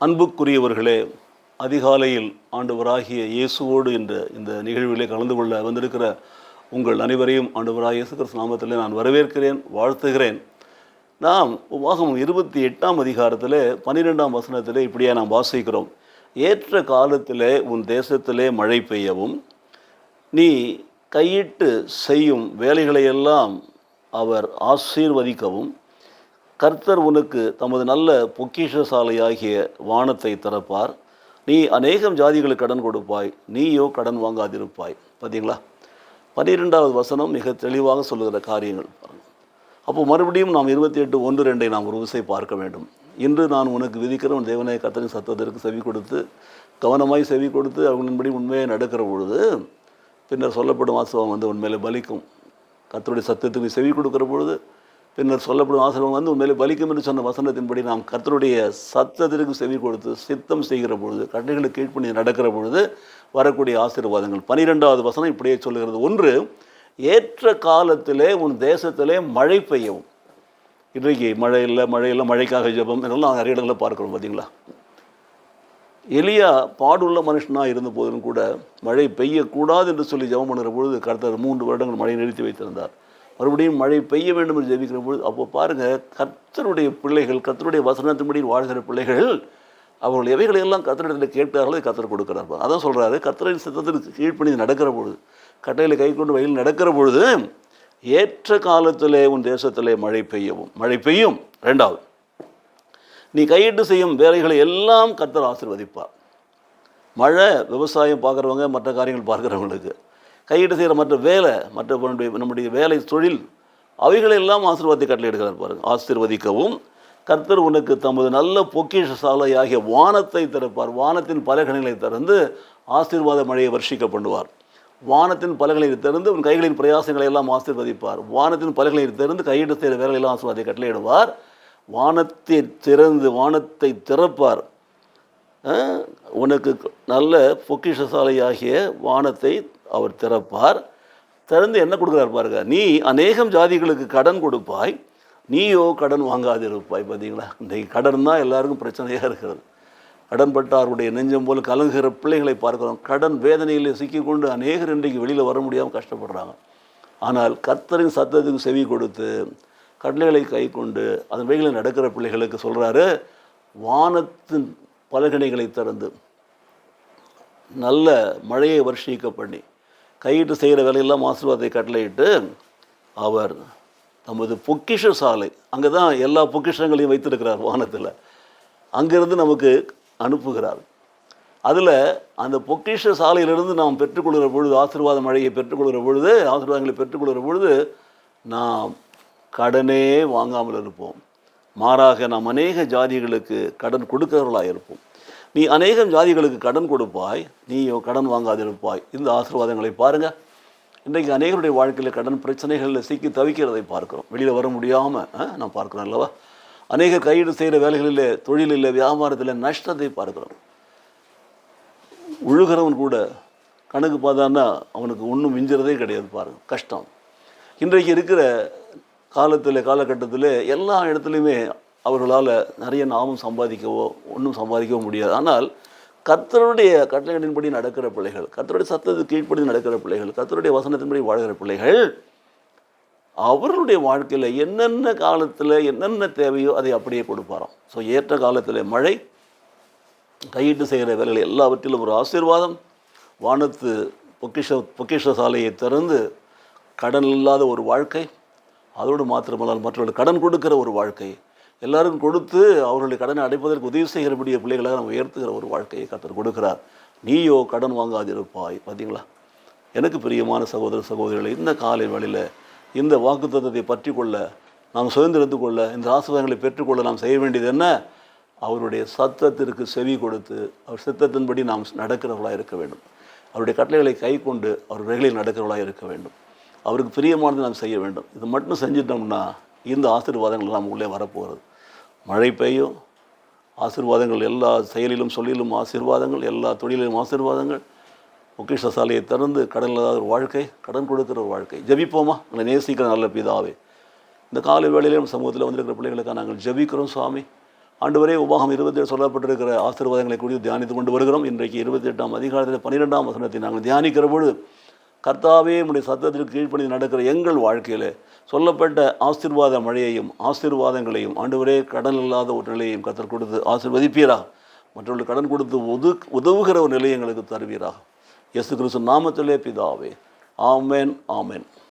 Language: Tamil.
அன்புக்குரியவர்களே, அதிகாலையில் ஆண்டவராகிய இயேசுவோடு இந்த நிகழ்விலே கலந்து கொள்ள வந்திருக்கிற உங்கள் அனைவரையும் ஆண்டவராகிய இயேசு கிறிஸ்து நாமத்திலே நான் வரவேற்கிறேன், வாழ்த்துகிறேன். நாம் உபாகமம் 28ஆம் அதிகாரத்திலே 12ஆம் வசனத்திலே இப்படியே நாம் வாசிக்கிறோம். ஏற்ற காலத்திலே உன் தேசத்திலே மழை பெய்யவும், நீ கையிட்டு செய்யும் வேலைகளையெல்லாம் அவர் ஆசீர்வதிக்கவும், கர்த்தர் உனக்கு தமது நல்ல பொக்கிஷசாலையாகிய வானத்தை திறப்பார். நீ அநேகம் ஜாதிகளுக்கு கடன் கொடுப்பாய், நீயோ கடன் வாங்காதிருப்பாய். பார்த்தீங்களா? 12வது வசனம் மிக தெளிவாக சொல்லுகிற காரியங்கள் பாருங்கள். அப்போ மறுபடியும் நாம் 28:1-2 நாம் ஒரு விசை பார்க்க வேண்டும். இன்று நான் உனக்கு விதிக்கிற உன் தேவனாய கர்த்தரின் சத்தத்திற்கு செவி கொடுத்து, கவனமாய் செவி கொடுத்து அவங்களின்படி உண்மையை நடக்கிற பொழுது பின்னர் சொல்லப்படும் ஆசீர்வாதம் உண்மையிலே பலிக்கும். கர்த்தருடைய சத்தத்துக்கு செவி கொடுக்கிற பொழுது பின்னர் சொல்லப்படும் ஆசீர்வாதம் உண்மையிலே பலிக்கும் என்று சொன்ன வசனத்தின்படி நாம் கர்த்தருடைய சத்தத்திற்கு செவி கொடுத்து சித்தம் செய்கிற பொழுது, கட்டளைகளுக்கு கீழ்ப்பணி நடக்கிற பொழுது வரக்கூடிய ஆசீர்வாதங்கள். 12வது வசனம் இப்படியே சொல்லுகிறது. ஒன்று, ஏற்ற காலத்திலே உன் தேசத்திலே மழை பெய்யவும். இன்றைக்கு மழை இல்லை மழைக்காக ஜெபம் இதெல்லாம் நிறைய இடங்களில் பார்க்குறோம். பார்த்தீங்களா? எலியா பாடுள்ள மனுஷனாக இருந்த போதிலும் கூட மழை பெய்யக்கூடாது என்று சொல்லி ஜெபம் பண்ணுற பொழுது கர்த்தர் 3 வருடங்கள் மழையை நிறுத்தி வைத்திருந்தார். மறுபடியும் மழை பெய்ய வேண்டும் என்று ஜெபிக்கிற பொழுது, அப்போ பாருங்கள், கர்த்தருடைய பிள்ளைகள், கர்த்தருடைய வசனத்தின்படி வாழ்கிற பிள்ளைகள் அவர்கள் எவைகளையெல்லாம் கர்த்தரிடத்தில் கேட்கிறார்களோ கர்த்தர் கொடுக்கிறார். அதான் சொல்கிறாரு, கர்த்தரின் சித்தத்திற்கு கீழ்ப்பணி நடக்கிற பொழுது, கட்டையில் கை கொண்டு வழியில் நடக்கிற பொழுது ஏற்ற காலத்திலே உன் தேசத்திலே மழை பெய்யும். 2வது, நீ கையிட்டு செய்யும் வேலைகளை எல்லாம் கர்த்தர் ஆசீர்வதிப்பார். மழை விவசாயம் பார்க்குறவங்க, மற்ற காரியங்கள் பார்க்குறவங்களுக்கு, கையிட்டு செய்கிற மற்ற வேலை, நம்முடைய வேலை தொழில், அவைகளெல்லாம் ஆசீர்வாதத்தை கட்டளை எடுக்கிறார் பாருங்கள். ஆசீர்வதிக்கவும், கர்த்தர் உனக்கு தமது நல்ல பொக்கிஷசாலையாகிய வானத்தை திறப்பார். வானத்தின் பலகணிகளை திறந்து ஆசீர்வாத மழையை வர்ஷிக்க பண்ணுவார். வானத்தின் பலகளை திறந்து உன் கைகளின் பிரயாசங்களை எல்லாம் ஆசீர்வதிப்பார். வானத்தின் பலகளை திறந்து கையிட்டு செய்கிற வேலையெல்லாம் ஆசீர்வாதத்தை கட்டளையிடுவார். வானத்தை திறப்பார். உனக்கு நல்ல பொக்கிஷசாலையாகிய வானத்தை அவர் திறப்பார். திறந்து என்ன கொடுக்குறார் பாருங்க, நீ அநேகம் ஜாதிகளுக்கு கடன் கொடுப்பாய், நீயோ கடன் வாங்காதிருப்பாய். பார்த்தீங்களா? இன்றைக்கு கடன் தான் எல்லாருக்கும் பிரச்சனையாக இருக்கிறது. கடன்பட்டாருடைய நெஞ்சம் போல் கலங்குகிற பிள்ளைகளை பார்க்குறோம். கடன் வேதனையில் சிக்கிக்கொண்டு அநேகர் இன்றைக்கு வெளியில் வர முடியாமல் கஷ்டப்படுறாங்க. ஆனால் கர்த்தரின் சத்தத்துக்கு செவி கொடுத்து கட்டளைகளை கை கொண்டு அதன் வழிகளில் நடக்கிற பிள்ளைகளுக்கு சொல்கிறாரு, வானத்தின் பலகணிகளை திறந்து நல்ல மழையை வர்ஷிக்க பண்ணி கையிட்டு செய்கிற வேலையெல்லாம் ஆசீர்வாதத்தை கட்டளையிட்டு அவர் நமது பொக்கிஷ சாலை, அங்கே தான் எல்லா பொக்கிஷங்களையும் வைத்திருக்கிறார் வானத்தில், அங்கேருந்து நமக்கு அனுப்புகிறார். அதில் அந்த பொக்கிஷ சாலையிலிருந்து நாம் பெற்றுக்கொள்கிற பொழுது, ஆசீர்வாத மழையை பெற்றுக்கொள்கிற பொழுது, ஆசீர்வாதங்களை பெற்றுக்கொள்கிற பொழுது நாம் கடனே வாங்காமல் இருப்போம். மாறாக நாம் அநேக ஜாதிகளுக்கு கடன் கொடுக்கிறவர்களாக இருப்போம். நீ அநேகம் ஜாதிகளுக்கு கடன் கொடுப்பாய், நீயோ கடன் வாங்காதிருப்பாய். இந்த ஆசீர்வாதங்களை பாருங்கள். இன்றைக்கு அநேகருடைய வாழ்க்கையில் கடன் பிரச்சனைகளில் சிக்கி தவிக்கிறதை பார்க்குறோம். வெளியில் வர முடியாமல் நான் பார்க்குறோம் அல்லவா? அநேகர் கையீடு செய்கிற வேலைகளில், தொழிலில், வியாபாரத்தில் நஷ்டத்தை பார்க்குறோம். உழுகிறவன் கூட கணக்கு பார்த்தான்னா அவனுக்கு ஒன்றும் மிஞ்சுறதே கிடையாது. பாருங்கள், கஷ்டம். இன்றைக்கு இருக்கிற காலகட்டத்தில் எல்லா இடத்துலையுமே அவர்களால் நிறைய நாமும் சம்பாதிக்கவோ ஒன்றும் சம்பாதிக்கவோ முடியாது. ஆனால் கர்த்தருடைய கட்டளைகளின்படி நடக்கிற பிள்ளைகள், கர்த்தருடைய சத்தத்துக்கு கீழ்ப்படி நடக்கிற பிள்ளைகள், கர்த்தருடைய வசனத்தின்படி வாழ்கிற பிள்ளைகள், அவர்களுடைய வாழ்க்கையில் என்னென்ன காலத்தில் என்னென்ன தேவையோ அதை அப்படியே கொடுப்பாராம். ஸோ ஏற்ற காலத்தில் மழை, கையிட்டு செய்கிற வேலைகள் எல்லாவற்றிலும் ஒரு ஆசீர்வாதம், வானத்து பொக்கிஷ சாலையை திறந்து கடன் இல்லாத ஒரு வாழ்க்கை, அதோடு மாத்திரமல்லால் மற்றவர்கள் கடன் கொடுக்கிற ஒரு வாழ்க்கை, எல்லாருக்கும் கொடுத்து அவர்களுடைய கடனை அடைப்பதற்கு உதவி செய்கிறபடிய பிள்ளைகளாக நம்ம உயர்த்துகிற ஒரு வாழ்க்கையை கர்த்தர் கொடுக்கிறார். நீயோ கடன் வாங்காதிருப்பாய். பார்த்தீங்களா? எனக்கு பிரியமான சகோதர சகோதரிகளை, இந்த காலை வேளையில் இந்த வாக்குத்தத்தத்தை பற்றி கொள்ள, நாம் சுதந்திரத்து கொள்ள, இந்த ஆசீர்வாதங்களை பெற்றுக்கொள்ள நாம் செய்ய வேண்டியது என்ன? அவருடைய சத்தத்திற்கு செவி கொடுத்து அவர் சித்தத்தின்படி நாம் நடக்கிறவர்களாக இருக்க வேண்டும். அவருடைய கட்டளைகளை கை கொண்டு அவர் வழிகளில் நடக்கிறவர்களாக இருக்க வேண்டும். அவருக்கு பிரியமானது நாம் செய்ய வேண்டும். இது மட்டும் செஞ்சிட்டோம்னா இந்த ஆசீர்வாதங்கள் நாம் உள்ளே வரப்போகிறது. மழை பெய்யும், ஆசீர்வாதங்கள், எல்லா செயலிலும் சொல்லிலும் ஆசீர்வாதங்கள், எல்லா தொழிலிலும் ஆசீர்வாதங்கள், பொக்கிஷ சாலையை திறந்து கடன் இல்லாத ஒரு வாழ்க்கை, கடன் கொடுக்கிற ஒரு வாழ்க்கை. ஜெபிப்போமா? உங்களை நேசிக்கிற நல்ல பிதாவே, இந்த காலை வேளையிலே நம்ம சமூகத்தில் வந்திருக்கிற பிள்ளைகளுக்காக நாங்கள் ஜெபிக்கிறோம் சுவாமி. ஆண்டவரே, உபாகம் 27 சொல்லப்பட்டிருக்கிற ஆசீர்வாதங்களை குறித்து தியானித்து கொண்டு வருகிறோம். இன்றைக்கு 28ஆம் அதிகாரத்தில் 12ஆம் வசனத்தை நாங்கள் தியானிக்கிற பொழுது, கர்த்தாவே உம்முடைய சத்தத்திற்கு கீழ்ப்படிந்து நடக்கிற எங்கள் வாழ்க்கையில் சொல்லப்பட்ட ஆசீர்வாத மழையையும் ஆசீர்வாதங்களையும் ஆண்டவரே, கடன் இல்லாத ஒரு நிலையையும் கர்த்தர் கொடுத்து ஆசீர்வதிப்பீராக. மற்றவர்களுக்கு கடன் கொடுத்து உதவுகிற ஒரு நிலையை எங்களுக்கு தருவீராக. இயேசு கிறிஸ்து நாமத்திலே பிதாவே, ஆமென், ஆமென்.